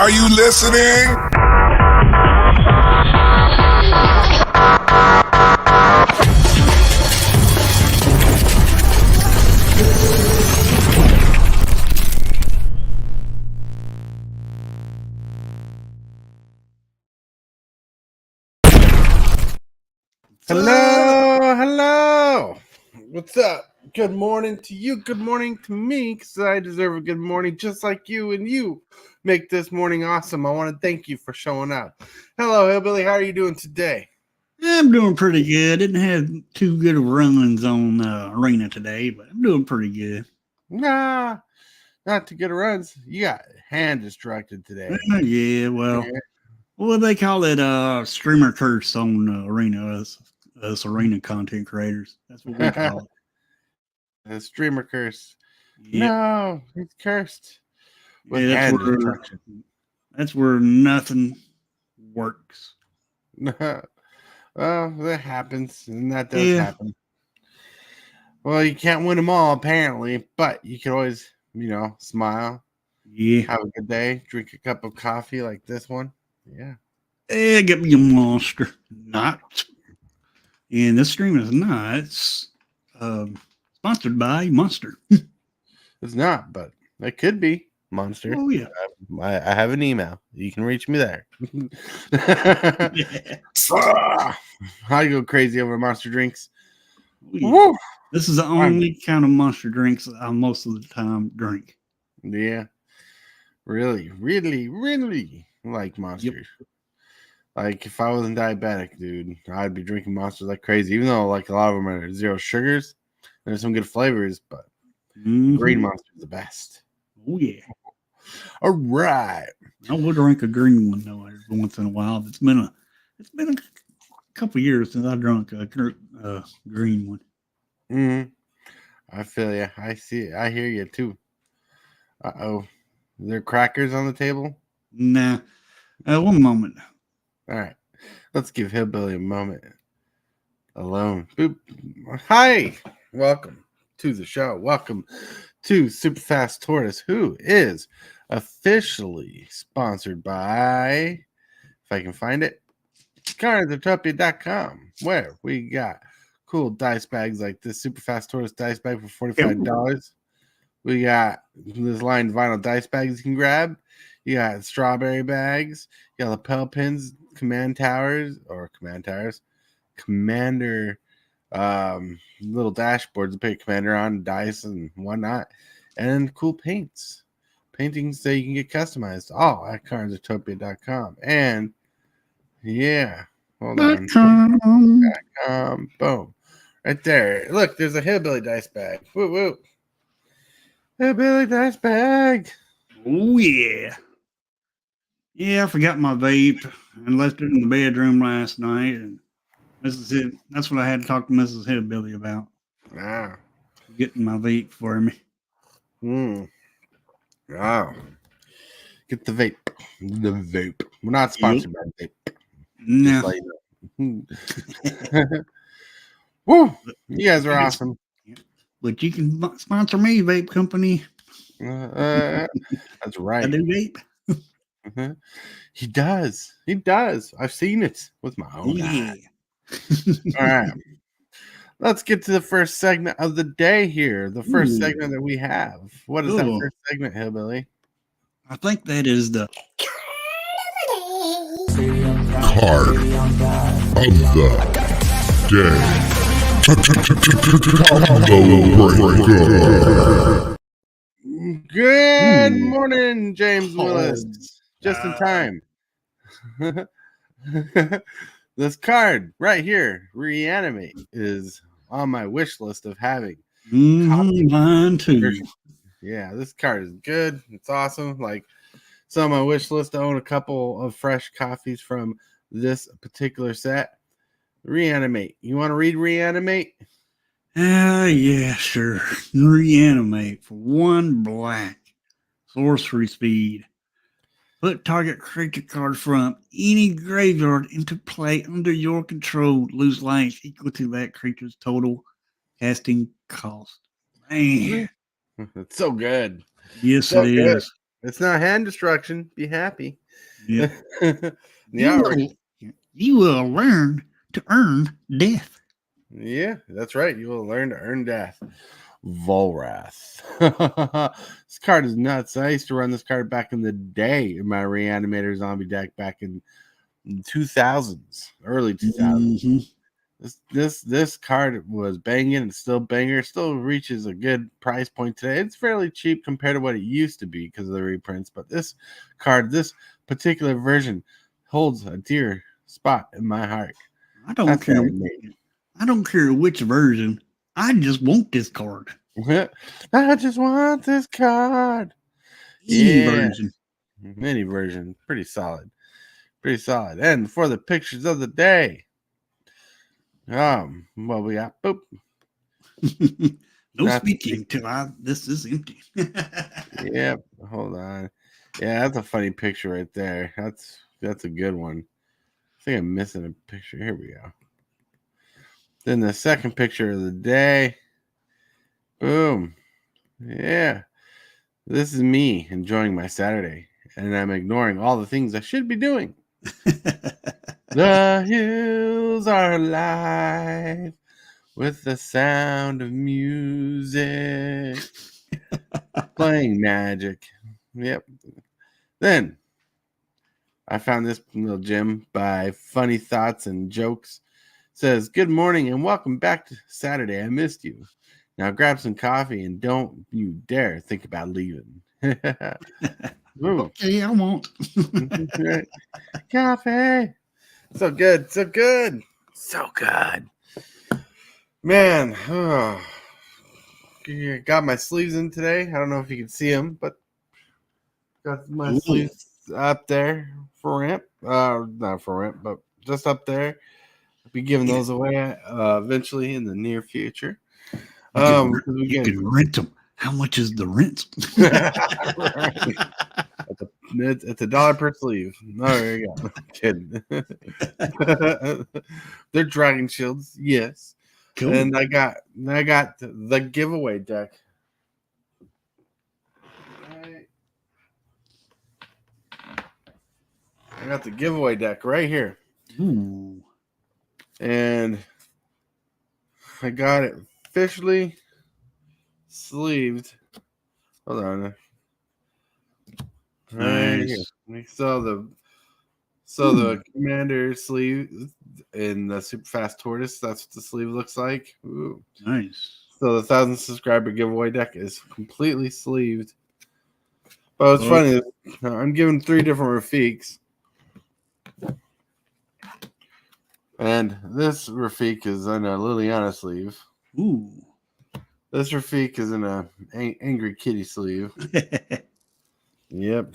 Are you listening? Hello. What's up? Good morning to you. Good morning to me, because I deserve a good morning just like you, and you make this morning awesome. I want to thank you for showing up. Hello, Hillbilly. How are you doing today? I'm doing pretty good. Didn't have too good of runs on Arena today, but I'm doing pretty good. Nah, not too good of runs. You got hand distracted today. Yeah, well, what do they call it? Streamer curse on Arena, us Arena content creators. That's what we call it. The streamer curse. Yep. No, he's cursed. With Yeah, hand destruction. That's where nothing works. Well, that happens, and that does happen. Well, you can't win them all, apparently, but you can always, smile. Yeah. Have a good day. Drink a cup of coffee like this one. Yeah. Get me a monster. Not. And this stream is not sponsored by Monster. It's not, but it could be Monster. Oh, yeah. I have an email. You can reach me there. I go crazy over Monster drinks. Yeah. Woo! This is the only kind of Monster drinks I most of the time drink. Yeah. Really like Monsters. Yep. Like, if I wasn't diabetic, dude, I'd be drinking Monsters like crazy, even though, like, a lot of them are zero sugars. There's some good flavors, but green Monster is the best. Oh, yeah. All right. I will drink a green one, though, every once in a while. It's been a couple years since I drank a green one. Mm-hmm. I feel you. I see it. I hear you, too. Uh-oh. Is there crackers on the table? Nah. One moment. All right. Let's give Hillbilly a moment alone. Boop. Hi. Welcome to the show. Welcome to Superfast Tortoise, who is officially sponsored by, if I can find it, CardsUtopia.com, where we got cool dice bags like this Superfast Tortoise dice bag for $45. We got this lined vinyl dice bags you can grab. You got strawberry bags. You got lapel pins, commander little dashboards to put your commander on, dice and whatnot, and cool paintings that you can get customized all at CardsUtopia.com. And yeah, hold on. Boom, right there. Look, there's a Hillbilly dice bag. Woo woo. Hillbilly dice bag. Oh yeah. Yeah, I forgot my vape and left it in the bedroom last night, and that's what I had to talk to Mrs. Hillbilly about. Getting my vape for me. Wow. Get the vape. We're not sponsored by vape. No. Like, woo! You guys are awesome. But you can sponsor me, vape company. That's right. I do vape. He does. I've seen it with my own eyes. All right. Let's get to the first segment of the day here. The first segment that we have. What is that first segment, Hillbilly? I think that is the Card of the day. Good morning, James Willis. Just in time. This card right here, Reanimate, is on my wish list of having. Mine too. Yeah, this card is good. It's awesome. Like, it's on my wish list to own a couple of fresh copies from this particular set. Reanimate. You want to read Reanimate? Yeah, sure. Reanimate for 1 black. Sorcery speed. Put target creature card from any graveyard into play under your control. Lose life equal to that creature's total casting cost. Man. It's so good. Yes, so it is. It's not hand destruction. Be happy. Yeah. Yeah, You will learn to earn death. yeah, that's right. You will learn to earn death. Volrath. This card is nuts. I used to run this card back in the day in my Reanimator zombie deck back in 2000s, early 2000s. Mm-hmm. This card was banging. It's still banger. It still reaches a good price point today. It's fairly cheap compared to what it used to be because of the reprints. But this card, this particular version, holds a dear spot in my heart. I don't That's care. what I mean. I don't care which version. I just want this card. I just want this card. Any Yeah, version. mini version, pretty solid, pretty solid. And for the pictures of the day, what we got? Boop. No Not- speaking till this is empty. Yep. Hold on. Yeah, that's a funny picture right there. That's a good one. I think I'm missing a picture. Here we go. Then the second picture of the day. Boom. Yeah. This is me enjoying my Saturday, and I'm ignoring all the things I should be doing. The hills are alive with the sound of music. Playing Magic. Yep. Then I found this little gem by Funny Thoughts and Jokes. It says, "Good morning and welcome back to Saturday. I missed you. Now grab some coffee and don't you dare think about leaving." Ooh. Okay, I won't. Coffee. So good. So good. So good. Man. Got my sleeves in today. I don't know if you can see them, but got my sleeves up there for rent. Not for rent, but just up there. I'll be giving those away eventually in the near future. You can rent them. How much is the rent? It's $1 per sleeve. Oh, there you go. Kidding. They're dragon shields, yes. Cool. And I got the giveaway deck. I got the giveaway deck right here. Ooh. And I got it officially sleeved. Hold on. Nice. So the commander sleeve in the super fast tortoise, that's what the sleeve looks like. Ooh. Nice. So the 1,000 subscriber giveaway deck is completely sleeved. But what's funny is I'm giving 3 different Rafiks. And this Rafik is in a Liliana sleeve. Ooh. This Rafik is in a Angry Kitty sleeve. Yep.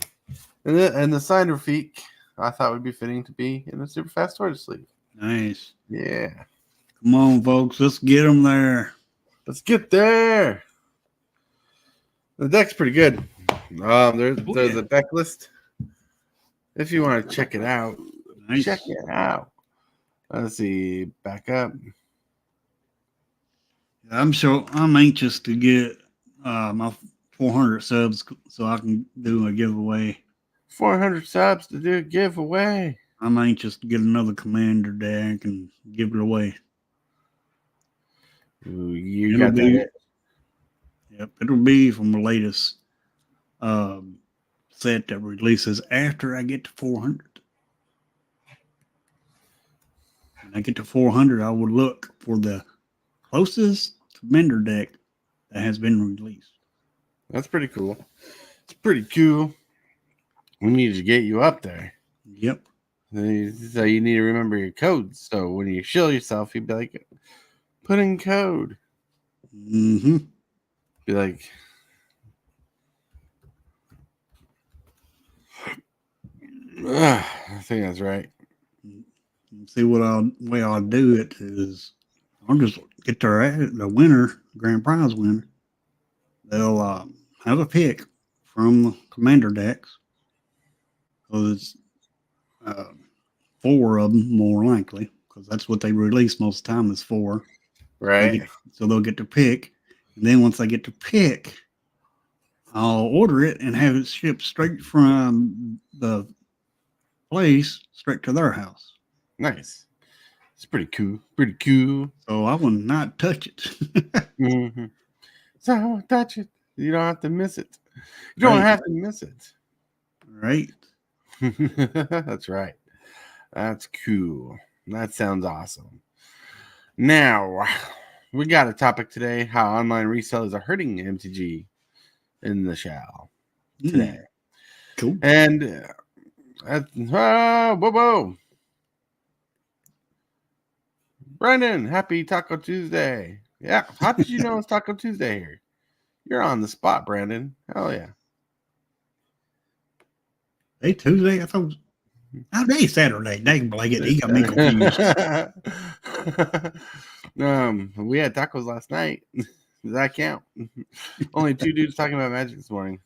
And the signed Rafik I thought would be fitting to be in a super fast tortoise sleeve. Nice. Yeah. Come on, folks. Let's get them there. Let's get there. The deck's pretty good. There's a deck list. If you want to check it out, Nice. check it out. Let's see. Back up. I'm anxious to get my 400 subs so I can do a giveaway. 400 subs to do a giveaway. I'm anxious to get another commander deck and give it away. Ooh, you got that. Yep, it'll be from the latest set that releases after I get to 400. When I get to 400, I will look for the closest commander deck that has been released. That's pretty cool. It's pretty cool. We need to get you up there. Yep. So you need to remember your codes. So when you shill yourself, you'd be like, put in code. Mm-hmm. Be like, I think that's right. See way I'll do it is I'll just get the winner, grand prize winner. They'll have a pick from the commander decks. Because it's 4 of them, more likely, because that's what they release most of the time is 4. Right. So they'll get to pick. And then once they get to pick, I'll order it and have it shipped straight from the place straight to their house. Nice. It's pretty cool. Pretty cool. So I will not touch it. Mm-hmm. So I won't touch it. You don't have to miss it. You don't Right. have to miss it. Right. That's right. That's cool. That sounds awesome. Now, we got a topic today, how online resellers are hurting MTG in the shell today. Cool. And, whoa. Brendan, happy Taco Tuesday. Yeah, how did you know it's Taco Tuesday here? You're on the spot, Brandon. Hell yeah. Hey, Tuesday, I thought. Today's Saturday. Dang, blanket. He got me confused. We had tacos last night. Does that count? Only 2 dudes talking about Magic this morning.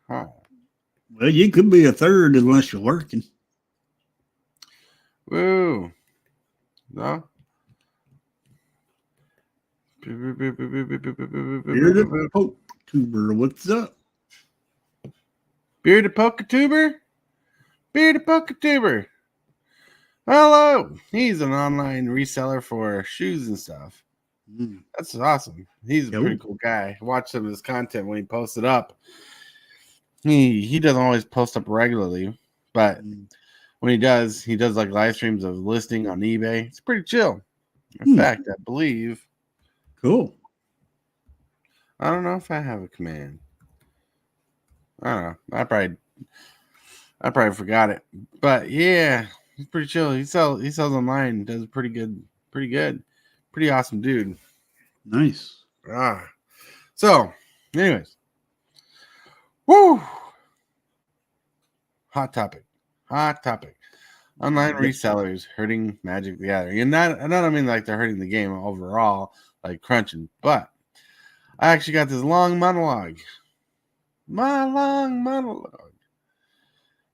Huh. Well, you could be a third unless you're working. Woo. No? Bearded Poke Tuber, what's up? Bearded Poketuber? Bearded Poketuber. Hello. He's an online reseller for shoes and stuff. That's awesome. He's a pretty cool guy. I watched some of his content when he posted up. He doesn't always post up regularly, but when he does like live streams of listing on eBay. It's pretty chill. In fact, I believe. Cool. I don't know if I have a command. I don't know. I probably forgot it. But yeah, he's pretty chill. He sells online. Does pretty good. Pretty awesome dude. Nice. So, anyways. Woo! Hot topic. Online resellers hurting Magic the Gathering. And I don't mean like they're hurting the game overall, like crunching, but I actually got this long monologue.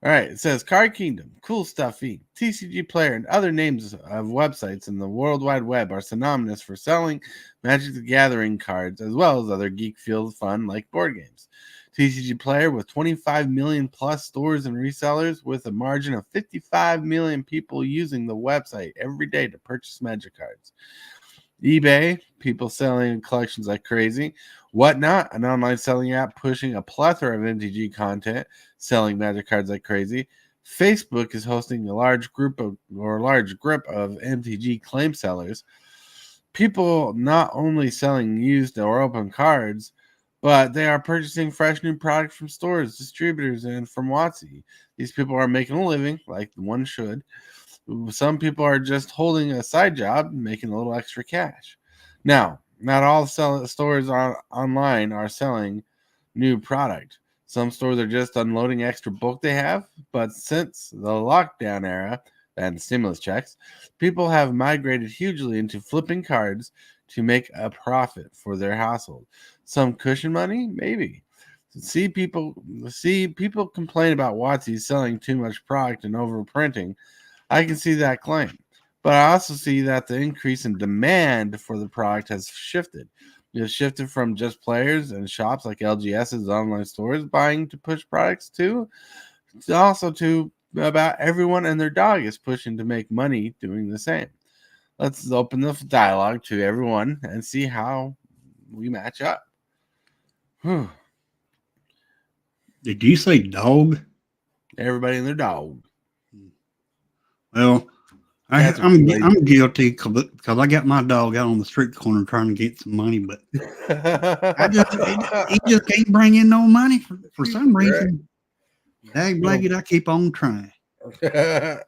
All right, it says Card Kingdom, Cool Stuffy, TCG Player, and other names of websites in the World Wide Web are synonymous for selling Magic the Gathering cards as well as other geek-filled fun like board games. TCG Player with 25 million plus stores and resellers with a margin of 55 million people using the website every day to purchase Magic cards. eBay, people selling collections like crazy. Whatnot, an online selling app pushing a plethora of MTG content, selling Magic cards like crazy. Facebook is hosting a large grip of MTG claim sellers. People not only selling used or open cards, but they are purchasing fresh new products from stores, distributors, and from WotC. These people are making a living, like one should. Some people are just holding a side job, making a little extra cash. Now, not all stores online are selling new product. Some stores are just unloading extra bulk they have, but since the lockdown era and stimulus checks, people have migrated hugely into flipping cards to make a profit for their household. Some cushion money, maybe. See people complain about WotC selling too much product and overprinting. I can see that claim, but I also see that the increase in demand for the product has shifted. It has shifted from just players and shops like LGS's online stores buying to push products to also to about everyone and their dog is pushing to make money doing the same. Let's open the dialogue to everyone and see how we match up. Whew. Did you say dog? Everybody and their dog. Well, I'm guilty because I got my dog out on the street corner trying to get some money, but he just can't bring in no money for some reason. Dang blanket, I keep on trying. Yeah,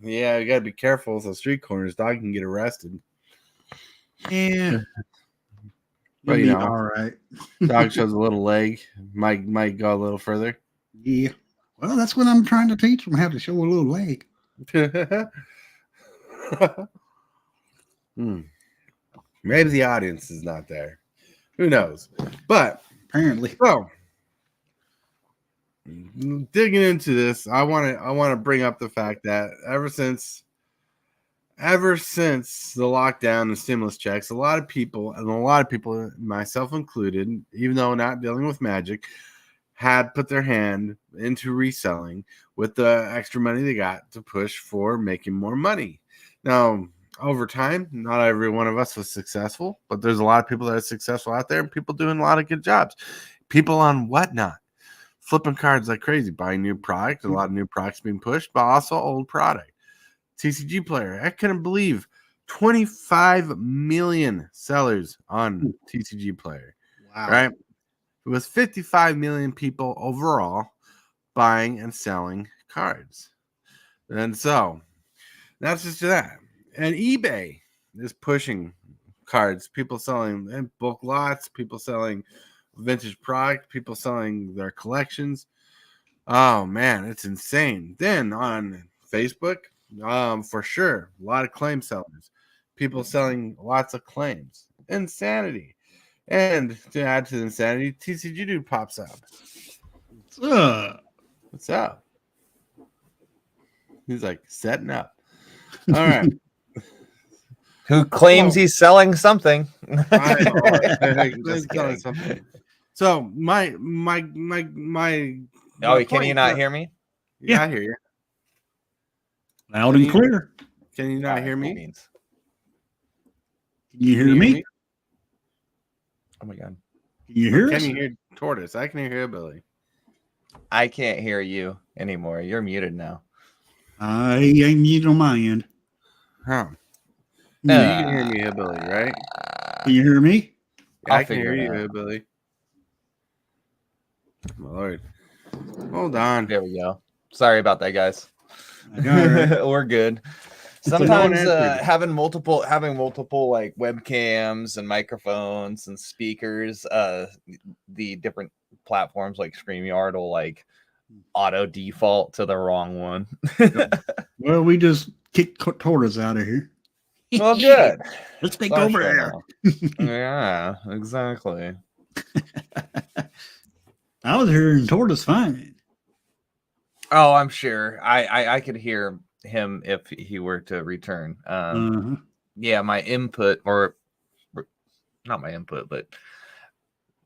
you gotta be careful with those street corners. Dog can get arrested. Yeah, but you know, all right. Dog shows a little leg, might go a little further. Yeah. Well, that's what I'm trying to teach them, how to show a little leg. Maybe the audience is not there. Who knows? But apparently, so digging into this, I want to bring up the fact that ever since ever since the lockdown and stimulus checks, a lot of people, myself included, even though not dealing with Magic, had put their hand into reselling with the extra money they got to push for making more money. Now, over time, not every one of us was successful, but there's a lot of people that are successful out there and people doing a lot of good jobs. People on Whatnot, flipping cards like crazy, buying new product, a lot of new products being pushed, but also old product. TCG Player, I couldn't believe 25 million sellers on TCG Player. Wow. Right? It was 55 million people overall buying and selling cards. And so that's just that. And eBay is pushing cards, people selling in bulk lots, people selling vintage product, people selling their collections. Oh man, it's insane. Then on Facebook, for sure, a lot of claim sellers, people selling lots of claims. Insanity. And to add to the insanity, TCGdude pops up. What's up? He's like setting up. All right. Who claims he's selling something? So my Oh, can you not hear me? Yeah, I hear you. Loud and clear. Can you not hear me? Can you hear me? Oh my god. Can you hear us? Can you hear Tortoise? I can hear Hillbilly. I can't hear you anymore. You're muted now. I ain't muted on my end. Huh. No, you can hear me, Hillbilly, right? Can you hear me? Yeah, I can hear you, Hillbilly. My Lord. Hold on. There we go. Sorry about that, guys. Right. We're good. Sometimes having multiple like webcams and microphones and speakers, the different platforms like StreamYard will like auto default to the wrong one. Well, we just kicked Tortoise out of here. Well, good. Let's take over there. Yeah, exactly. I was hearing Tortoise fine. Oh, I'm sure. I could hear him if he were to return. Yeah, my input, or not my input, but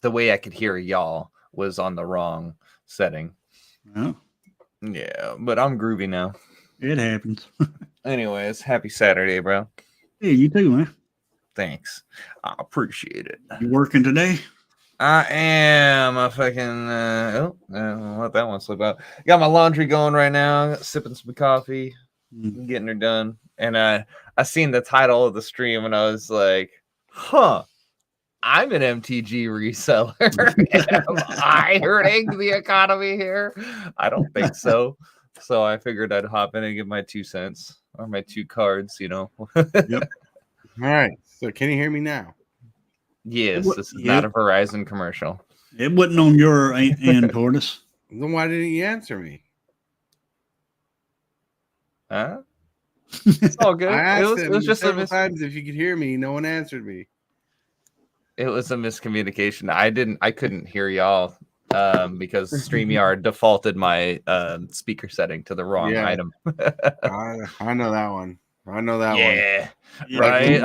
the way I could hear y'all was on the wrong setting. Oh. Yeah, but I'm groovy now. It happens. Anyways, happy Saturday, bro. Hey, you too, man. Thanks. I appreciate it. You working today? I am a fucking let that one slip out. Got my laundry going right now, sipping some coffee, getting her done. And I seen the title of the stream and I was like, huh, I'm an MTG reseller. Am I hurting the economy here? I don't think so. So I figured I'd hop in and give my 2 cents or my 2 cards, you know. Yep. All right. So can you hear me now? Yes, this is not a Verizon commercial. It wasn't on your end, Tortoise. Then why didn't you answer me? Huh? It's all good. I asked It was just several times if you could hear me. No one answered me. It was a miscommunication. I couldn't hear y'all because StreamYard defaulted my speaker setting to the wrong item. I know that one. I know that one. Yeah, right.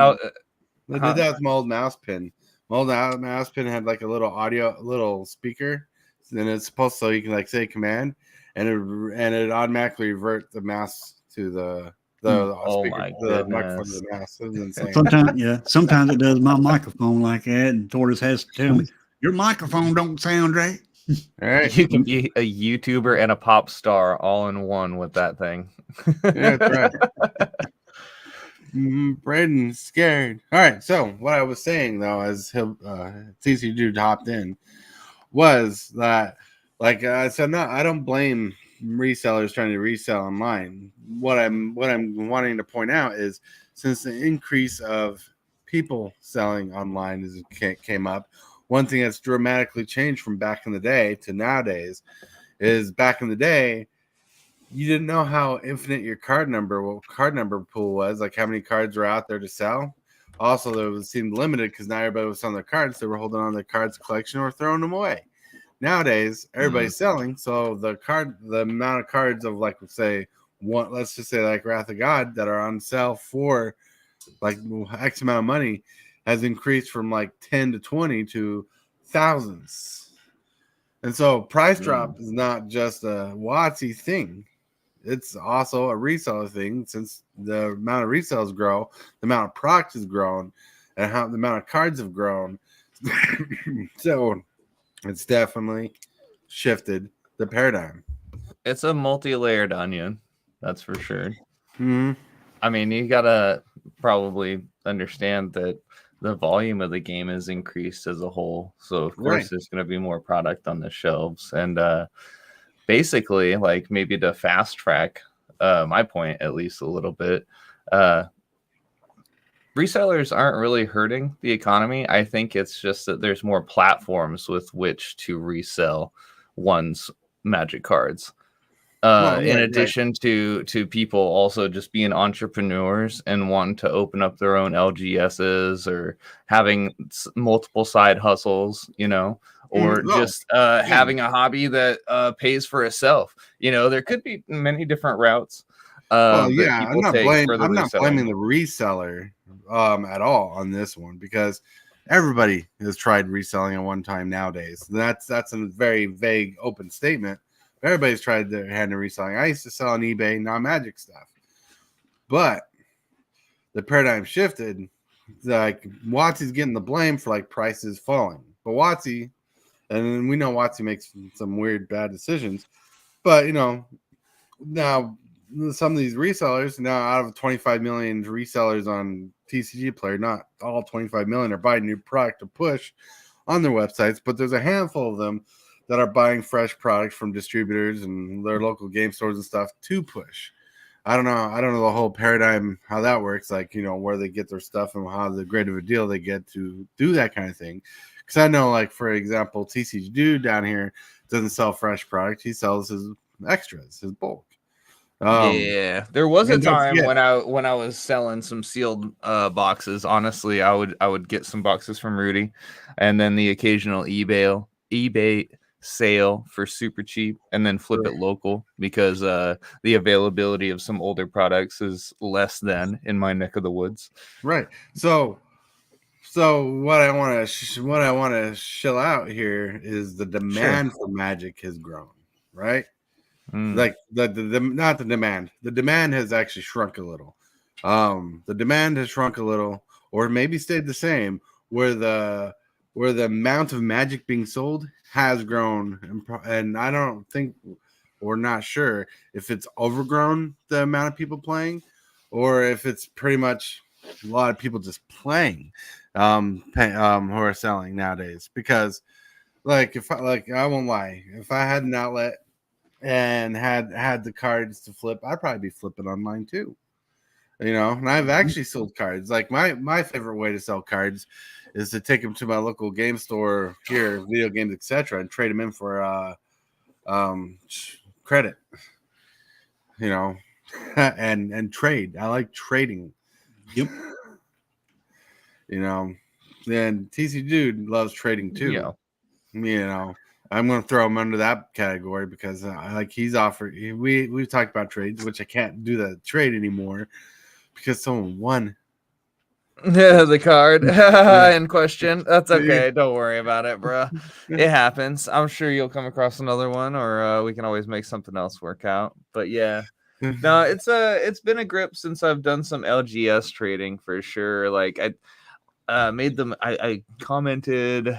They did that with my old mouse pin. My old mouse pin had like a little speaker. Then it's supposed so you can like say command, and it automatically revert the mouse to the speaker, the microphone to the mouse. It was insane. Sometimes it does my microphone like that, and Tortoise has to tell me your microphone don't sound right. All right, you can be a YouTuber and a pop star all in one with that thing. Yeah, that's right. Braden's scared. All right, so what I was saying though, as TCGdude hopped in, was that like I said, no, I don't blame resellers trying to resell online. What I'm wanting to point out is since the increase of people selling online came up, one thing that's dramatically changed from back in the day to nowadays is back in the day, you didn't know how infinite your card number pool was, like how many cards were out there to sell. Also, it seemed limited because not everybody was selling their cards. They were holding on to their cards collection or throwing them away. Nowadays, everybody's selling, so the amount of cards of like say let's just say like Wrath of God that are on sale for like X amount of money has increased from like 10 to 20 to thousands. And so price drop is not just a WotC thing. It's also a reseller thing, since the amount of resales grow, the amount of product has grown, and how the amount of cards have grown. So it's definitely shifted the paradigm. It's a multi-layered onion, that's for sure. Mm-hmm. I mean, you gotta probably understand that the volume of the game has increased as a whole. So of course there's going to be more product on the shelves. And basically, like, maybe to fast track my point at least a little bit, resellers aren't really hurting the economy. I think it's just that there's more platforms with which to resell one's Magic cards. In addition to people also just being entrepreneurs and wanting to open up their own LGSs or having multiple side hustles, you know, or just having a hobby that pays for itself. You know, there could be many different routes. I'm not blaming the reseller at all on this one, because everybody has tried reselling at one time nowadays. That's a very vague open statement. Everybody's tried their hand in reselling. I used to sell on eBay non-Magic stuff, but the paradigm shifted. Like, WotC's getting the blame for like prices falling, but WotC, and we know WotC makes some weird bad decisions, but you know, now some of these resellers, now out of 25 million resellers on TCG Player, not all 25 million are buying new product to push on their websites, but there's a handful of them that are buying fresh products from distributors and their local game stores and stuff to push. I don't know the whole paradigm, how that works, like, you know, where they get their stuff and how the great of a deal they get to do that kind of thing. Because I know, like, for example, TCGdude down here doesn't sell fresh product. He sells his extras, his bulk. Yeah, there was a time when I was selling some sealed boxes. Honestly, I would get some boxes from Rudy, and then the occasional eBay sale for super cheap, and then flip it local, because the availability of some older products is less than in my neck of the woods. Right. So what I want to shill out here is the demand for Magic has grown, right? Like the not the demand. The demand has actually shrunk a little. The demand has shrunk a little, or maybe stayed the same, where the amount of Magic being sold has grown, and I don't think, or not sure if it's overgrown the amount of people playing, or if it's pretty much a lot of people just playing, who are selling nowadays. Because, like, I won't lie, if I had an outlet and had the cards to flip, I'd probably be flipping online too. You know, and I've actually sold cards. Like, my favorite way to sell cards is to take them to my local game store here, video games, etc., and trade them in for credit. You know, and trade. I like trading. Yep. You know, and TCGdude loves trading too. Yeah. You know, I'm going to throw him under that category, because he's offered. We've talked about trades, which I can't do the trade anymore because someone won. The card in question. That's okay. Don't worry about it, bro. It happens. I'm sure you'll come across another one, or we can always make something else work out. But yeah, no, it's been a grip since I've done some LGS trading for sure. Like, I made them. I commented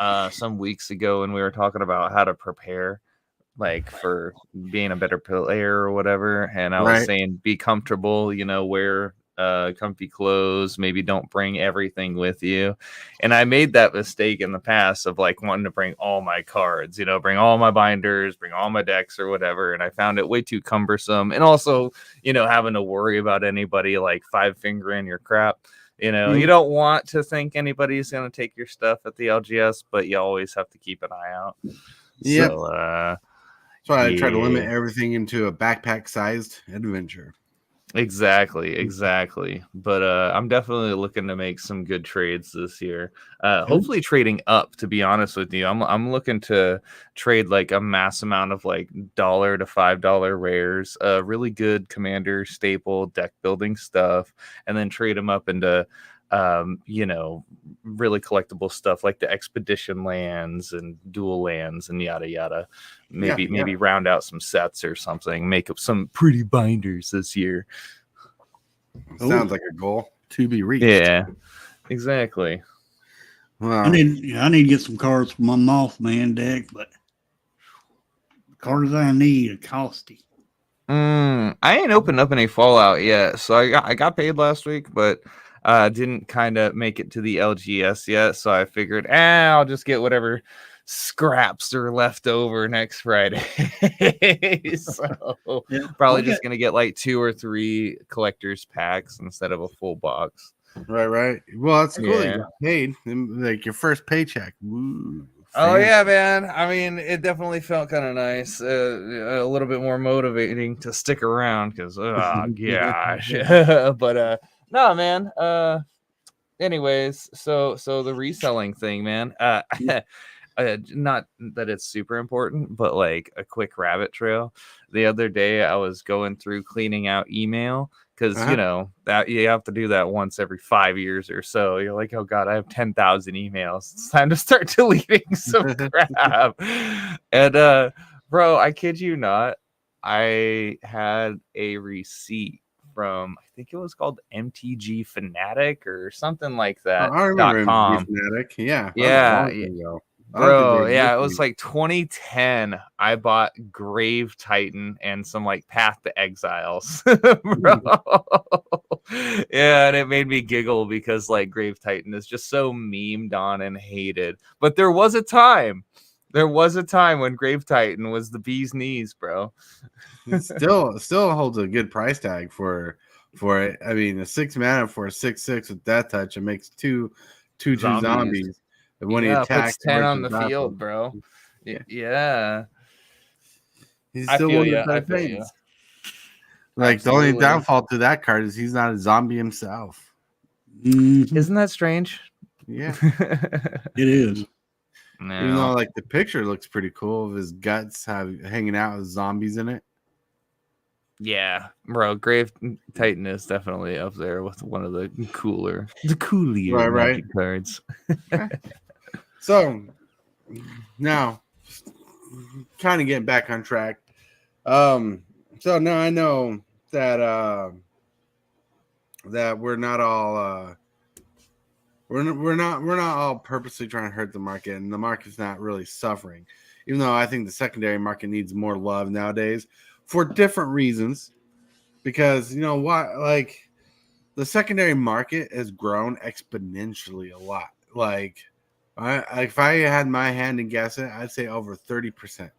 some weeks ago when we were talking about how to prepare, like, for being a better player or whatever, and I was saying be comfortable, you know, wear comfy clothes, maybe don't bring everything with you. And I made that mistake in the past of, like, wanting to bring all my cards, you know, bring all my binders, bring all my decks or whatever, and I found it way too cumbersome, and also, you know, having to worry about anybody like 5-fingering your crap. You know, you don't want to think anybody's going to take your stuff at the LGS, but you always have to keep an eye out. Yeah. So, so I try to limit everything into a backpack-sized adventure. Exactly. But I'm definitely looking to make some good trades this year. Hopefully trading up, to be honest with you. I'm looking to trade like a mass amount of like $1 to $5 rares, really good commander staple deck building stuff, and then trade them up into really collectible stuff like the expedition lands and dual lands and yada yada. Maybe round out some sets or something, make up some pretty binders this year. Sounds like a goal to be reached. Yeah, exactly. Well, I need to get some cards for my Mothman deck, but the cards I need are costly. I ain't opened up any Fallout yet, so I got paid last week, but didn't kind of make it to the LGS yet. So I figured, I'll just get whatever scraps are left over next Friday. So probably just gonna get like 2 or 3 collector's packs instead of a full box. Right. Well, that's cool. Yeah. You got paid, like your first paycheck. Woo, Oh fancy. yeah, man. I mean, it definitely felt kind of nice. A little bit more motivating to stick around because, oh gosh. But no, man. Anyways, so the reselling thing, man. Not that it's super important, but like a quick rabbit trail. The other day, I was going through cleaning out email because that you have to do that once every 5 years or so. You're like, oh god, I have 10,000 emails. It's time to start deleting some crap. And bro, I kid you not, I had a receipt from, I think it was called MTG Fanatic or something like that. I remember .com. Fanatic. Yeah. Yeah. Bro, yeah, it was listening. like 2010. I bought Grave Titan and some like Path to Exiles. Bro. Yeah, and it made me giggle because like Grave Titan is just so memed on and hated. But there was a time when Grave Titan was the bee's knees, bro. It still holds a good price tag for it. I mean, a 6 mana for a 6/6 with Death Touch, it makes two zombies. And when he attacks, 10 on the field, bro. Yeah. He's still one of the things. Like Absolutely. the only downfall to that card is he's not a zombie himself. Isn't that strange? Yeah, It is. No. Even though like the picture looks pretty cool of his guts hanging out with zombies in it. Yeah, bro, Grave Titan is definitely up there with one of the cooler Magic cards. So now, kind of getting back on track. So now I know that that we're not all we're not all purposely trying to hurt the market, and the market's not really suffering. Even though I think the secondary market needs more love nowadays for different reasons, because like the secondary market has grown exponentially a lot. Like if I had my hand in guess it, I'd say over 30%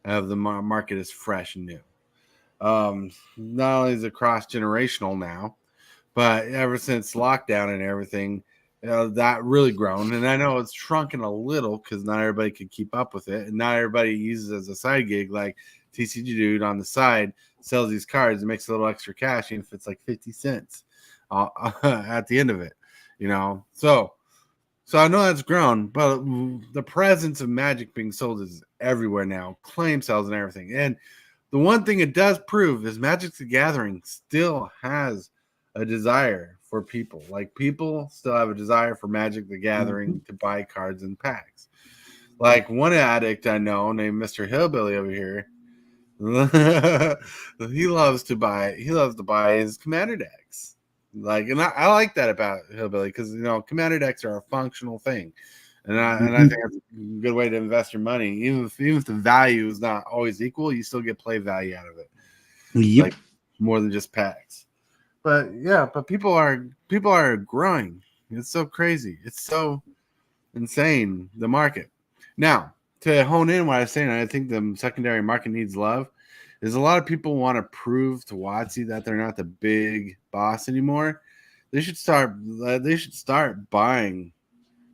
of the market is fresh and new. Not only is it cross generational now, but ever since lockdown and everything, that really grown. And I know it's shrunken a little because not everybody could keep up with it, and not everybody uses it as a side gig. Like TCGdude on the side sells these cards and makes a little extra cash, even if it's like 50 cents at the end of it, So I know that's grown, but the presence of Magic being sold is everywhere now, claim sales and everything. And the one thing it does prove is Magic the Gathering still has a desire for people. Like people still have a desire for Magic the Gathering to buy cards and packs. Like one addict I know named Mr. Hillbilly over here, he loves to buy his commander decks. Like, and I like that about Hillbilly because commander decks are a functional thing, and I think that's a good way to invest your money. Even if the value is not always equal, you still get play value out of it. Yep. Like more than just packs. But people are growing. It's so crazy. It's so insane, the market. Now, to hone in what I was saying, I think the secondary market needs love. Is a lot of people want to prove to WotC that they're not the big boss anymore. They should start buying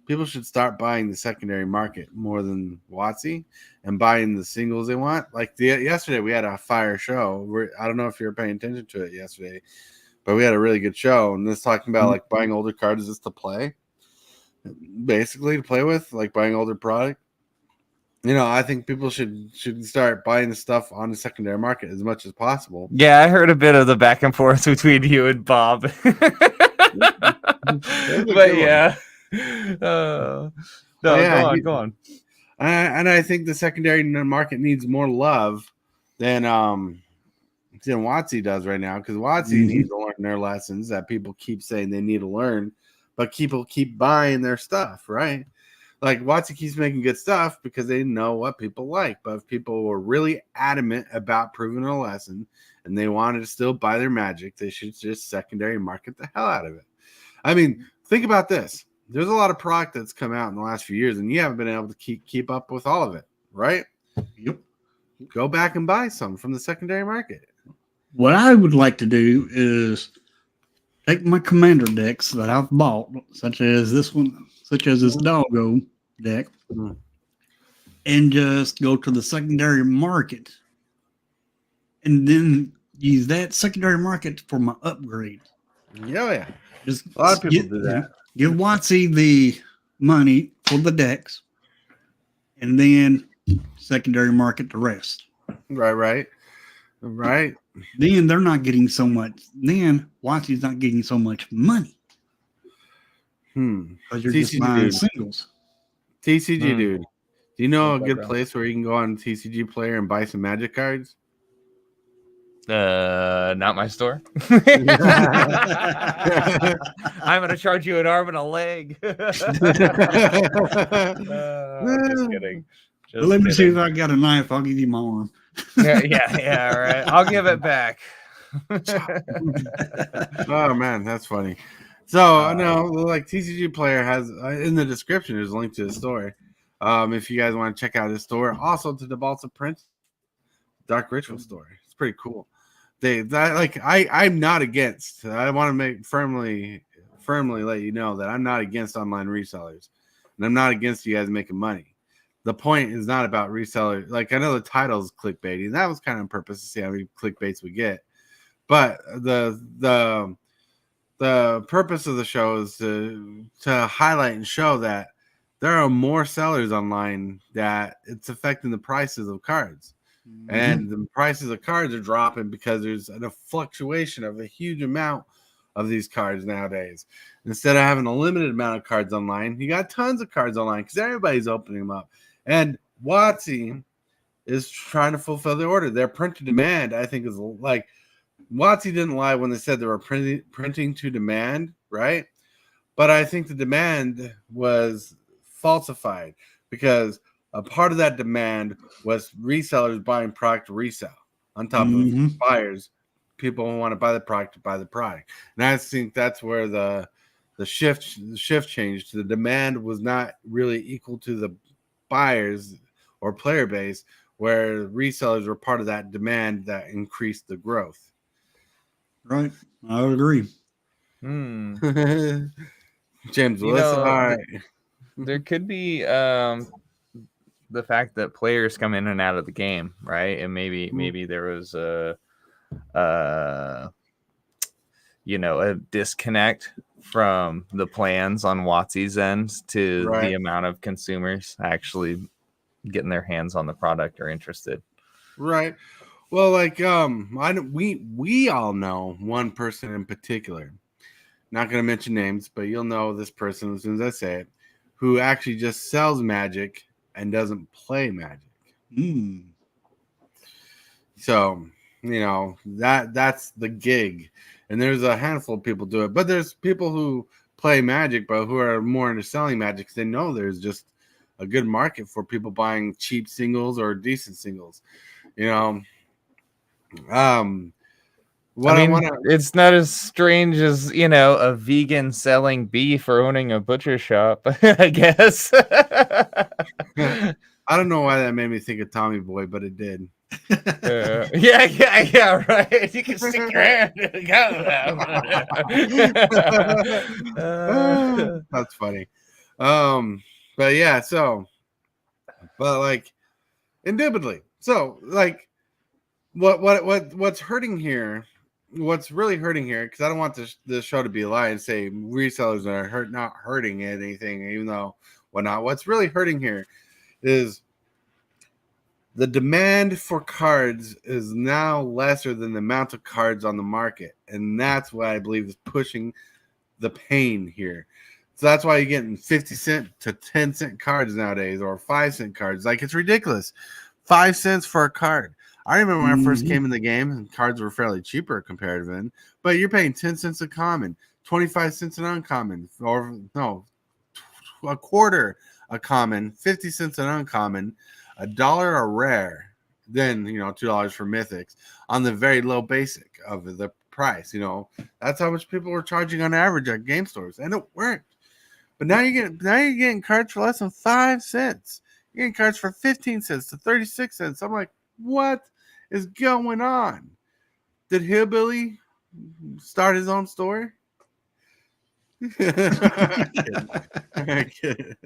people should start buying the secondary market more than WotC and buying the singles they want. Like yesterday, we had a fire show. I don't know if you were paying attention to it yesterday, but we had a really good show. And this talking about like buying older cards just to play, basically to play with, like buying older product. You know, I think people should start buying the stuff on the secondary market as much as possible. Yeah, I heard a bit of the back and forth between you and Bob. But yeah. No, go on. And I think the secondary market needs more love than WotC does right now, because WotC needs to learn their lessons that people keep saying they need to learn, but people keep buying their stuff, right? Like WotC keeps making good stuff because they know what people like. But if people were really adamant about proving a lesson and they wanted to still buy their Magic, they should just secondary market the hell out of it. I mean, think about this. There's a lot of product that's come out in the last few years, and you haven't been able to keep up with all of it, right? Yep. Go back and buy some from the secondary market. What I would like to do is take my commander decks that I've bought, such as this one, such as this Doggo deck, and just go to the secondary market and then use that secondary market for my upgrade. Yeah. Just A lot of people do that. Give WotC the money for the decks and then secondary market the rest. Right. Then they're not getting so much. Then WotC's not getting so much money. Because you're just buying singles. TCGdude. Do you know a good place where you can go on TCG Player and buy some Magic cards? Not my store. I'm gonna charge you an arm and a leg. Just kidding. Let me see if I got a knife. I'll give you my arm. Yeah, right. I'll give it back. Oh man, that's funny. So no, like TCG Player has in the description, there's a link to the store. If you guys want to check out his store, also to Tibalts Apprentice, Darc Ritual store. It's pretty cool. I'm not against. I want to make firmly let you know that I'm not against online resellers, and I'm not against you guys making money. The point is not about resellers. Like, I know the title's clickbaity, and that was kind of on purpose to see how many clickbaits we get. But the purpose of the show is to highlight and show that there are more sellers online, that it's affecting the prices of cards. And the prices of cards are dropping because there's a fluctuation of a huge amount of these cards nowadays. Instead of having a limited amount of cards online, you got tons of cards online because everybody's opening them up. And WotC is trying to fulfill the order. Their print to demand, I think, is like, WotC didn't lie when they said they were printing to demand, right? But I think the demand was falsified because a part of that demand was resellers buying product to resell on top of buyers. People who want to buy the product to buy the product. And I think that's where the shift changed. The demand was not really equal to the buyers or player base, where resellers were part of that demand that increased the growth. Right. I would agree. James Willis, all right. There could be the fact that players come in and out of the game, right? And maybe there was a disconnect from the plans on WotC's end to the amount of consumers actually getting their hands on the product or interested. Right. Well, like we all know one person in particular. Not going to mention names, but you'll know this person as soon as I say it, who actually just sells Magic and doesn't play Magic. So, that's the gig. And there's a handful of people do it. But there's people who play Magic, but who are more into selling Magic because they know there's just a good market for people buying cheap singles or decent singles. It's not as strange as, a vegan selling beef or owning a butcher shop, I guess. I don't know why that made me think of Tommy Boy, but it did. Yeah, right. You can stick your hand and go. That's funny. But yeah, so, but like, indubitably. So like, what's hurting here? What's really hurting here? Because I don't want this show to be a lie and say resellers are not hurting anything, even though whatnot. What's really hurting here is the demand for cards is now lesser than the amount of cards on the market, and that's what I believe is pushing the pain here. So that's why you're getting 50-cent to 10-cent cards nowadays, or 5-cent cards. Like, it's ridiculous. 5 cents for a card. I remember when I first came in the game, and cards were fairly cheaper compared to then, but you're paying 10 cents a common, 25 cents an uncommon, or no, a quarter a common, 50 cents an uncommon, $1 a rare, then $2 for mythics on the very low basic of the price. That's how much people were charging on average at game stores, and it worked. But now you're getting cards for less than 5 cents. You're getting cards for 15 cents to 36 cents. I'm like, what is going on? Did Hillbilly start his own store? I kid.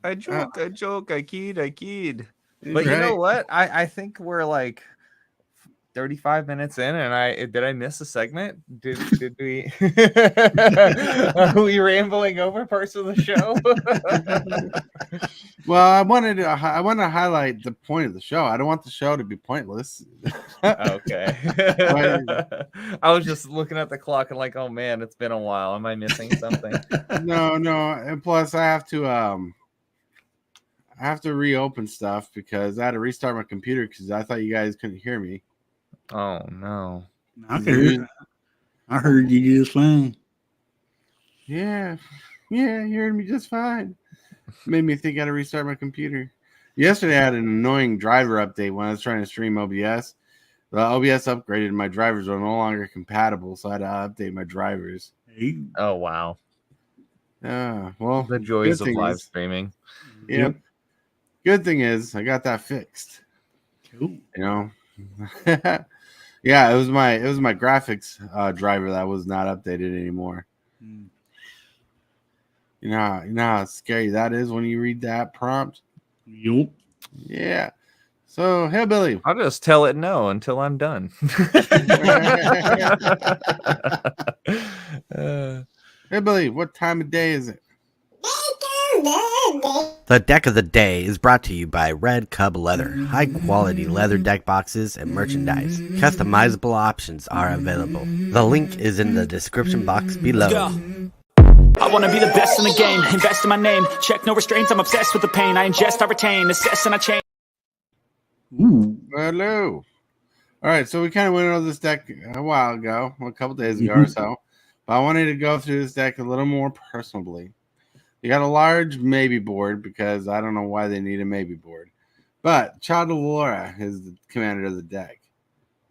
I joke, I kid. But you Right. know what? I think we're like 35 minutes in, and did I miss a segment? Did we are we rambling over parts of the show? Well, I want to highlight the point of the show. I don't want the show to be pointless. Okay. I was just looking at the clock and like, oh man, it's been a while. Am I missing something? No, and plus I have to reopen stuff because I had to restart my computer because I thought you guys couldn't hear me. Oh no. I heard you just fine. Yeah, you heard me just fine. Made me think I had to restart my computer. Yesterday, I had an annoying driver update when I was trying to stream OBS. The OBS upgraded, and my drivers are no longer compatible, so I had to update my drivers. Oh wow. Well, The joys of live streaming. Yep. Good thing is I got that fixed. Cool. Yeah, it was my graphics driver that was not updated anymore. You know how scary that is when you read that prompt? Yup. Yeah. So, Hillbilly. I'll just tell it no until I'm done. Hillbilly, what time of day is it? The deck of the day is brought to you by Redcubleather. High quality leather deck boxes and merchandise. Customizable options are available. The link is in the description box below. I wanna be the best in the game, invest in my name, check no restraints, I'm obsessed with the pain, I ingest, I retain, assess and I change. Ooh. Hello. All right, so we kind of went over this deck a while ago, a couple days ago or so, but I wanted to go through this deck a little more personally. You got a large maybe board because I don't know why they need a maybe board, but Tibalts is the commander of the deck.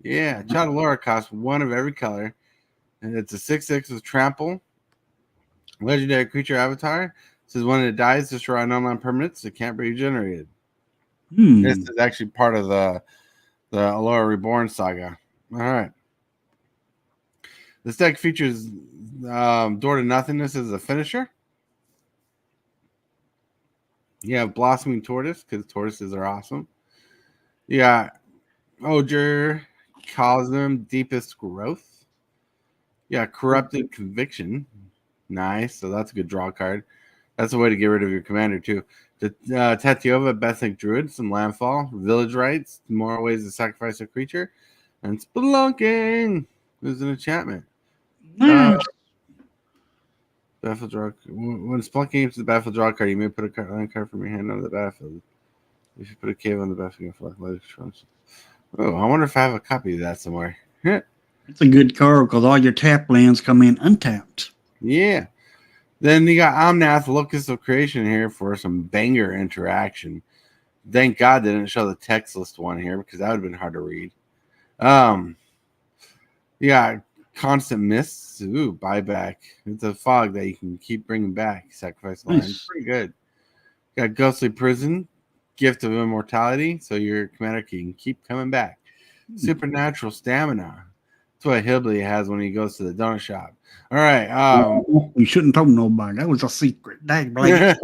Yeah, Tibalts costs 1 of every color, and it's a 6/6 with trample. Legendary creature avatar. It says when it dies, destroy an online permanents. It can't be regenerated. This is actually part of the Allura Reborn saga. All right. This deck features Door to Nothingness as a finisher. You have Blossoming Tortoise because tortoises are awesome. You got Ogre, Cosm, Deepest Growth. Yeah, Corrupted Conviction. Nice. So that's a good draw card. That's a way to get rid of your commander, too. The Tatiova, Bethnic Druid, some landfall, Village Rites, more ways to sacrifice a creature, and Spelunking is an enchantment. Battlefield draw. When Spelunking enters the battlefield draw card, you may put a card from your hand on the battlefield. If you put a cave on the battlefield, you can flag. Oh, I wonder if I have a copy of that somewhere. It's a good card because all your tap lands come in untapped. Yeah. Then you got Omnath, Locus of Creation here for some banger interaction. Thank God they didn't show the text list one here because that would have been hard to read. Yeah, Constant Mists. Ooh, buyback. It's a fog that you can keep bringing back. Sacrifice line. Nice. Pretty good. Got Ghostly Prison, Gift of Immortality, so your commander can keep coming back. Supernatural Stamina. That's what Hillbilly has when he goes to the donut shop. All right. You shouldn't tell nobody. That was a secret. Dang, Blake.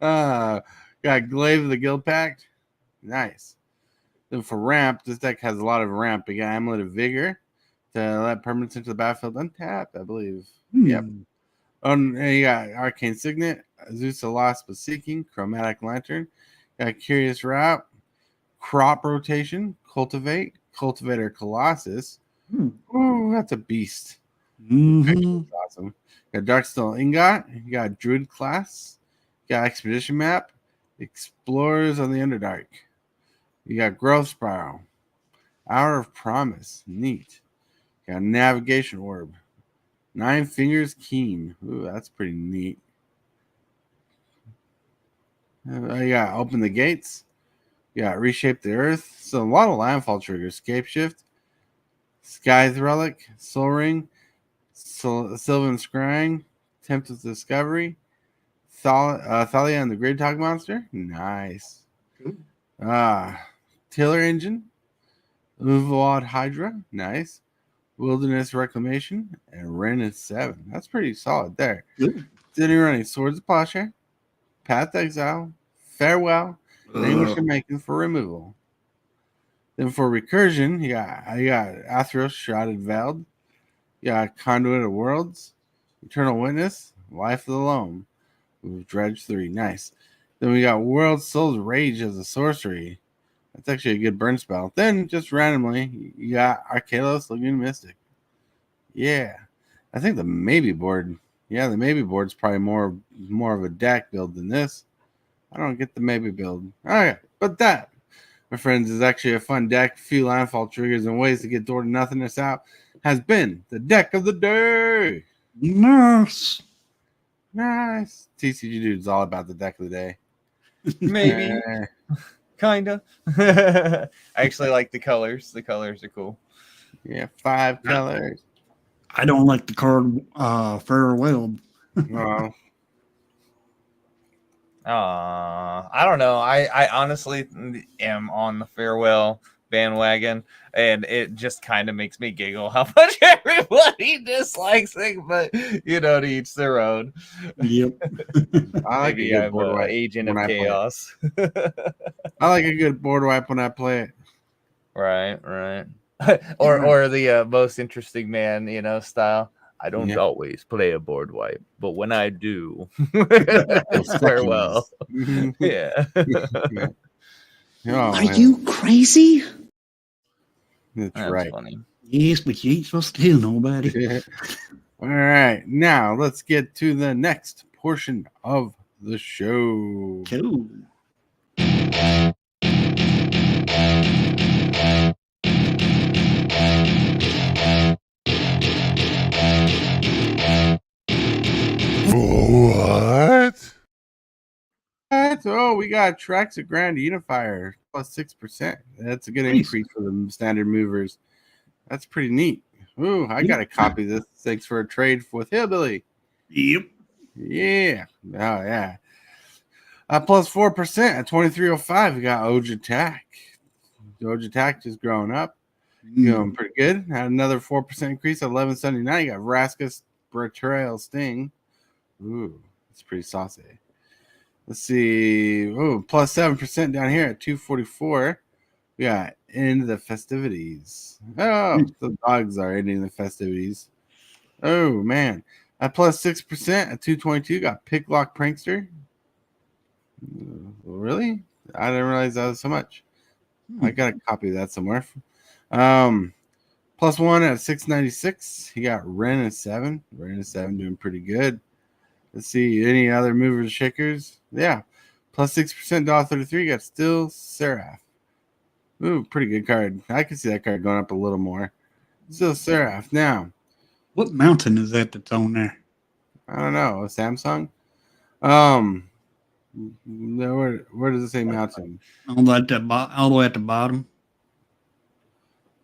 Got Glaive of the Guild Pact. Nice. Then for ramp, this deck has a lot of ramp. We got Amulet of Vigor to let permanents into the battlefield untapped, I believe. Yep. And you got Arcane Signet, Zeus of Lost but Seeking, Chromatic Lantern, got Curious Route, Crop Rotation, Cultivate, Cultivator Colossus. Ooh, that's a beast. That's awesome. Got Darkstone Ingot, you got Druid Class, you got Expedition Map, Explorers on the Underdark. You got Growth Spiral, Hour of Promise, neat. You got Navigation Orb, Nine Fingers Keen. Ooh, that's pretty neat. You got Open the Gates. You got Reshape the Earth. So a lot of landfall triggers. Scape Shift, Sky's Relic, Soul Ring, Sylvan Scrying, Tempest Discovery, Thalia and the Grid Talk Monster. Nice. Tiller Engine, Uvalad Hydra. Nice. Wilderness Reclamation, and Ren is 7. That's pretty solid there. Then you're running Swords of Plowshare, Path to Exile, Farewell, and Anguish of Making for removal. Then for recursion, you got Athros, Shrouded Veld, you got Conduit of Worlds, Eternal Witness, Life of the Loam, with Dredge 3. Nice. Then we got World Soul's Rage as a sorcery. That's actually a good burn spell. Then, just randomly, you got Arkalos Lagoon Mystic. Yeah. I think the maybe board. Yeah, the maybe board's probably more of a deck build than this. I don't get the maybe build. All right. But that, my friends, is actually a fun deck. Few landfall triggers and ways to get door to nothingness out. Has been the deck of the day. Nice. Nice. TCGdude's all about the deck of the day. Maybe. Kinda. I actually like the colors. The colors are cool. Yeah, 5 colors. I don't like the card Farewell. Well, I don't know. I honestly am on the Farewell bandwagon, and it just kind of makes me giggle how much everybody dislikes it, but to each their own. Yep. I like Maybe a good I'm board an wipe agent when of I play it. chaos. I like a good board wipe when I play it. Right. or the most interesting man, style. I don't always play a board wipe, but when I do, Farewell. Yeah. Oh, Are you crazy? That's That's right. funny. Yes, but you ain't supposed to tell nobody. All right. Now let's get to the next portion of the show. Cool. What? Oh, we got Tracks of Grand Unifier plus 6%. That's a good Nice. increase for the standard movers. That's pretty neat. Ooh, I got to copy this. Thanks for a trade with Hillbilly. Yep. Yeah. Oh, yeah. Plus 4% at 2305. We got Oj Attack. Oj Attack just growing up. Going pretty good. Had another 4% increase at 1179. You got Vraska's Betrayal Sting. Ooh, that's pretty saucy. Let's see. Oh, plus 7% down here at 244. We got End the Festivities. Oh, the dogs are ending the festivities. Oh, man. At plus 6% at 222. Got Picklock Prankster. Really? I didn't realize that was so much. I got a copy of that somewhere. Plus 1 at 696. He got Ren at 7. Ren at 7 doing pretty good. Let's see. Any other movers, shakers? Yeah. Plus 6%, $1.33. Got Still Seraph. Ooh, pretty good card. I can see that card going up a little more. Still Seraph. Now, What mountain is that that's on there? I don't know. A Samsung? Where does it say mountain? All the way at the bottom.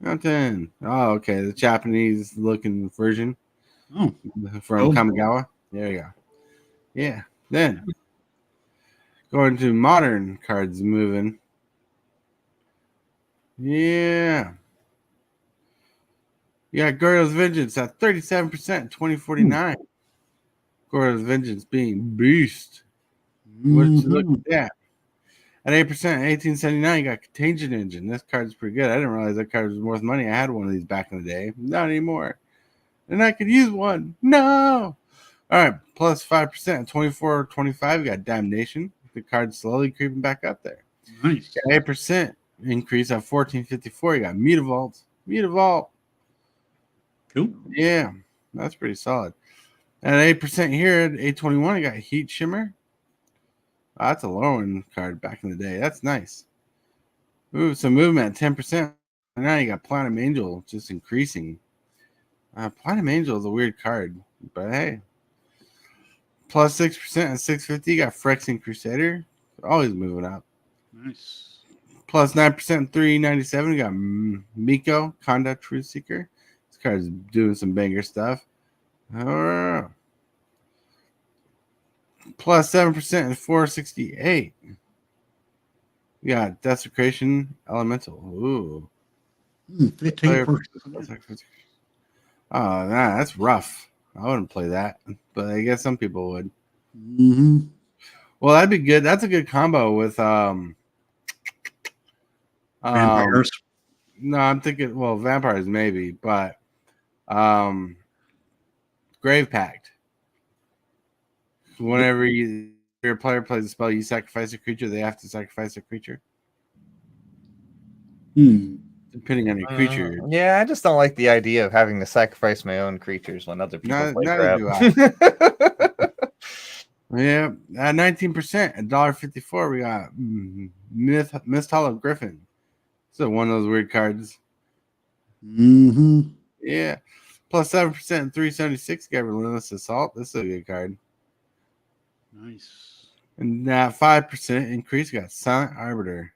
Mountain. Oh, okay. The Japanese looking version Oh, from Kamigawa. There you go. Yeah. Then going to modern cards moving. Yeah. You got Goryo's Vengeance at 37%, 2049. Goryo's Vengeance being beast. Look at that. At 8%, 1879, you got Contagion Engine. This card's pretty good. I didn't realize that card was worth money. I had one of these back in the day. Not anymore. And I could use one. No. All right, plus 5%, 24.25. You got Damnation. The card's slowly creeping back up there. Nice. 8% increase at 14.54. You got Mutavault. Mutavault. Cool. Yeah, that's pretty solid. At 8% here at 821, you got Heat Shimmer. Oh, that's a low end card back in the day. That's nice. Ooh, some movement at 10%. Now you got Platinum Angel just increasing. Platinum Angel is a weird card, but hey. Plus 6% and 650. You got Phyrexian Crusader. Always moving up. Nice. Plus 9%, 397. You got Miko, Conduct Truth Seeker. This card's doing some banger stuff. Plus 7% and 468. You got Desecration Elemental. Ooh. 15%. Oh, nah, that's rough. I wouldn't play that, but I guess some people would. Mm-hmm. Well, that'd be good. That's a good combo with Vampires. No, I'm thinking vampires maybe, but Grave Pact. Whenever your player plays a spell, you sacrifice a creature, they have to sacrifice a creature. Depending on your creature. Yeah, I just don't like the idea of having to sacrifice my own creatures when other people play crap. Do I. Yeah, at 19%, $1.54, we got Mist Hollow Griffin. So one of those weird cards. Mm-hmm. Yeah. Plus 7%, 376, got Relentless Assault. This is a good card. Nice. And that 5% increase, got Silent Arbiter.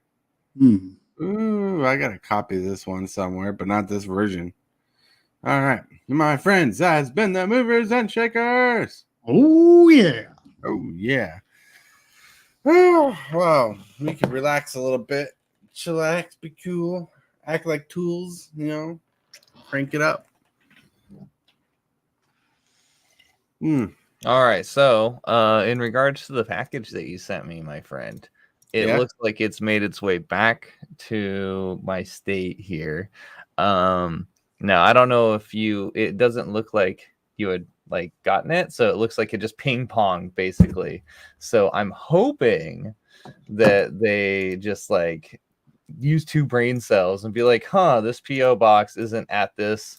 Ooh, I got a copy of this one somewhere, but not this version. All right, my friends, that has been the Movers and Shakers. Oh, yeah. Oh, yeah. Oh, well, we can relax a little bit. Chillax, be cool. Act like tools, crank it up. All right, so in regards to the package that you sent me, my friend, it looks like it's made its way back to my state here. Now I don't know if it doesn't look like you had gotten it, so it looks like it just ping pong basically. So I'm hoping that they just use 2 brain cells and be like, this PO box isn't at this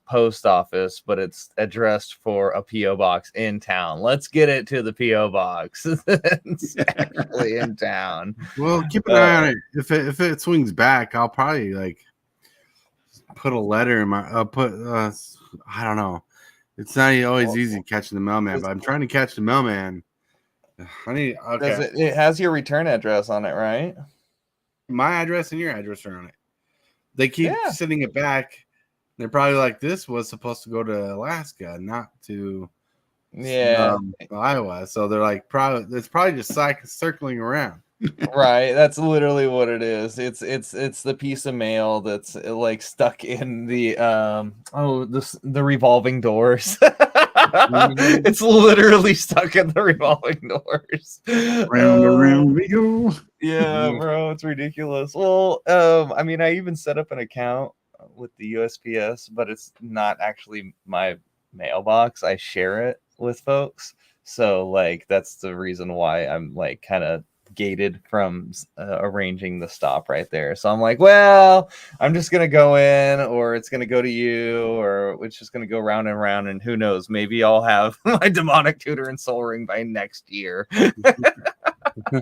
post office, but it's addressed for a PO box in town. Let's get it to the PO box. It's actually in town. Well, keep an eye on it. If it swings back, I'll probably put a letter in my I don't know. It's not always easy catching the mailman, but I'm trying to catch the mailman. It has your return address on it, right? My address and your address are on it. They keep sending it back. They're probably like, this was supposed to go to Alaska, not to Iowa. So they're like, it's probably just circling around. Right, that's literally what it is. It's the piece of mail that's stuck in the the revolving doors. It's literally stuck in the revolving doors. Round and round we go. Yeah, bro, it's ridiculous. Well, I mean, I even set up an account with the USPS, but it's not actually my mailbox. I share it with folks, so that's the reason why I'm kind of gated from arranging the stop right there. So I'm like, well, I'm just gonna go in, or it's gonna go to you, or it's just gonna go round and round, and who knows, maybe I'll have my demonic tutor and soul ring by next year.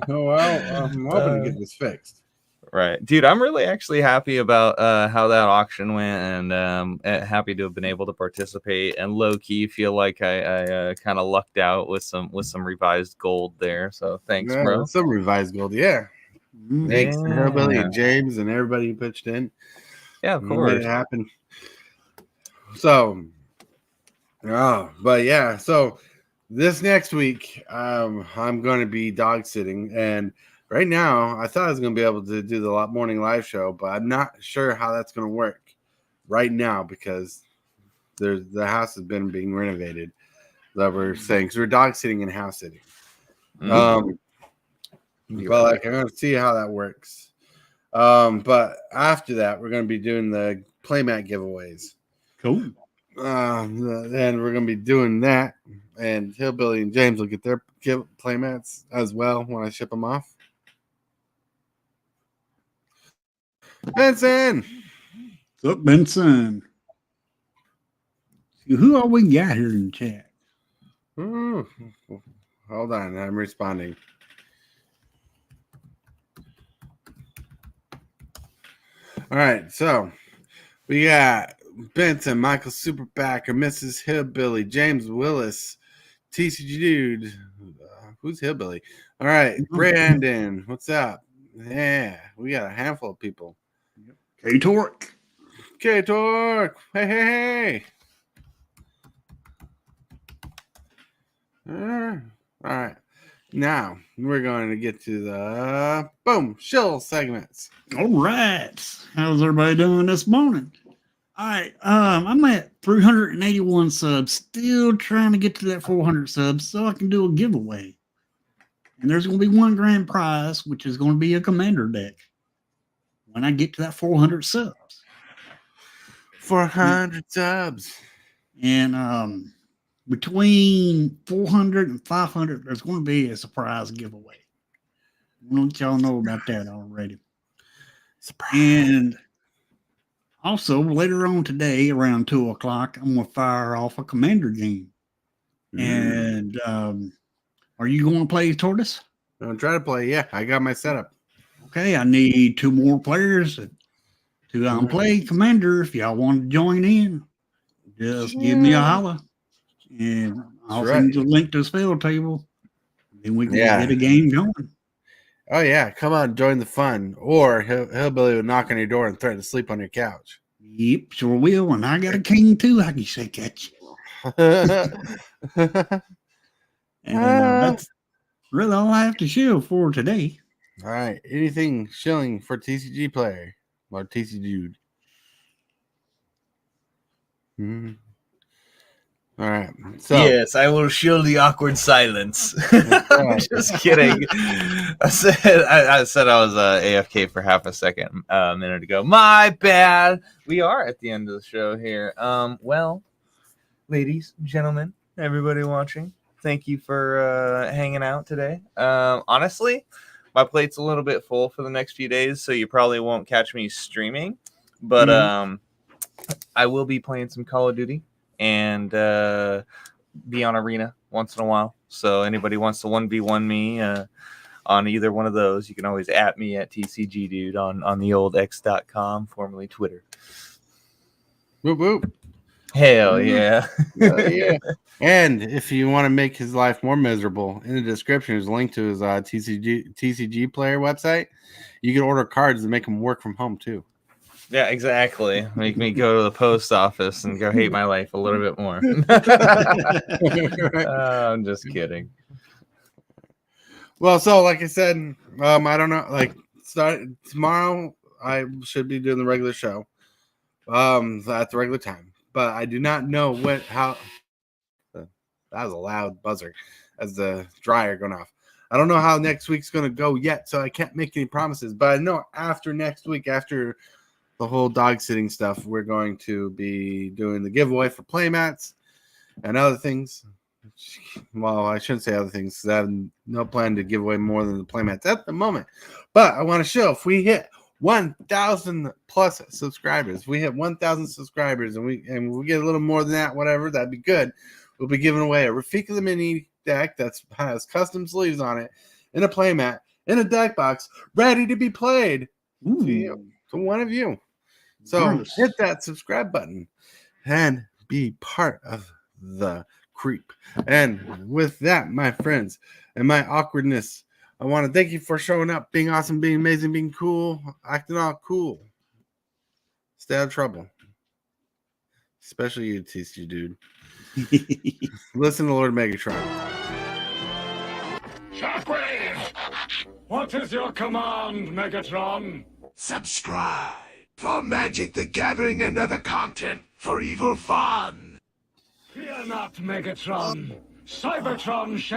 Well, I'm hoping to get this fixed. Right, dude, I'm really actually happy about how that auction went, and happy to have been able to participate, and low-key feel like I kind of lucked out with some revised gold there, so thanks, bro. Some revised gold, thanks to Hillbilly and James and everybody who pitched in. Yeah, of course. Made it happen. So so this next week I'm going to be dog sitting, and right now, I thought I was going to be able to do the morning live show, but I'm not sure how that's going to work. right now because the house has been being renovated. That we're saying because we're dog sitting and house sitting. But like I'm gonna see how that works. But after that, we're gonna be doing the playmat giveaways. Cool. And we're gonna be doing that, and Hillbilly and James will get their playmats as well when I ship them off. Benson, What's up, Benson? Who all we got here in the chat? ooh, hold on, I'm responding. All right, so we got Benson, Michael Superbacker, Mrs. Hillbilly, James Willis, TCGdude. Who's Hillbilly? All right, Brandon, what's up? Yeah, we got a handful of people. K-Torque. K-Torque, hey. All right, now we're going to get to the boom shill segments. All right. How's everybody doing this morning? All right. I'm at 381 subs, still trying to get to that 400 subs so I can do a giveaway. And there's going to be one grand prize, which is going to be a commander deck when I get to that 400 subs. 400 subs. And between 400 and 500, there's going to be a surprise giveaway. I don't let y'all know about that already. Surprise. And also, later on today, around 2 o'clock, I'm going to fire off a commander game. And are you going to play Tortoise? I'm going to try to play. Yeah, I got my setup. Okay, I need 2 more players to play commander. If y'all want to join in, just give me a holler. And I'll send you a link to the spell table. Then we can get a game going. Oh, yeah. Come on, join the fun. Or Hillbilly will knock on your door and threaten to sleep on your couch. Yep, sure will. And I got a king, too. I can shake at you. And that's really all I have to show for today. All right. Anything shilling for TCG player or TCGdude? All right. So yes, I will show the awkward silence. I'm just kidding. I said I was AFK for half a second a minute ago. My bad. We are at the end of the show here. Well, ladies, gentlemen, everybody watching, thank you for hanging out today. Honestly, my plate's a little bit full for the next few days, so you probably won't catch me streaming. But I will be playing some Call of Duty and be on Arena once in a while. So anybody wants to 1v1 me on either one of those, you can always at me at TCGdude on the old X.com, formerly Twitter. Whoop, whoop. Hell yeah. Yeah. And if you want to make his life more miserable, in the description is a link to his TCG player website. You can order cards and make them work from home too. Yeah, exactly. Make me go to the post office and go hate my life a little bit more. I'm just kidding. Well, so like I said, I don't know. Like tomorrow, I should be doing the regular show, at the regular time. But I do not know how. That was a loud buzzer as the dryer going off. I don't know how next week's going to go yet, so I can't make any promises. But I know after next week, after the whole dog sitting stuff, we're going to be doing the giveaway for playmats and other things. Well, I shouldn't say other things because I have no plan to give away more than the playmats at the moment. But I want to show if we hit 1,000 plus subscribers, we hit 1,000 subscribers, and we get a little more than that, whatever, that'd be good. We'll be giving away a Rafika the Mini deck that has custom sleeves on it, in a playmat, in a deck box, ready to be played to one of you. So hit that subscribe button and be part of the creep. And with that, my friends, and my awkwardness, I want to thank you for showing up, being awesome, being amazing, being cool, acting all cool. Stay out of trouble. Especially you, TCGdude. Listen to Lord Megatron. Shockwave! What is your command, Megatron? Subscribe. For Magic the Gathering and other content for evil fun. Fear not, Megatron. Cybertron shall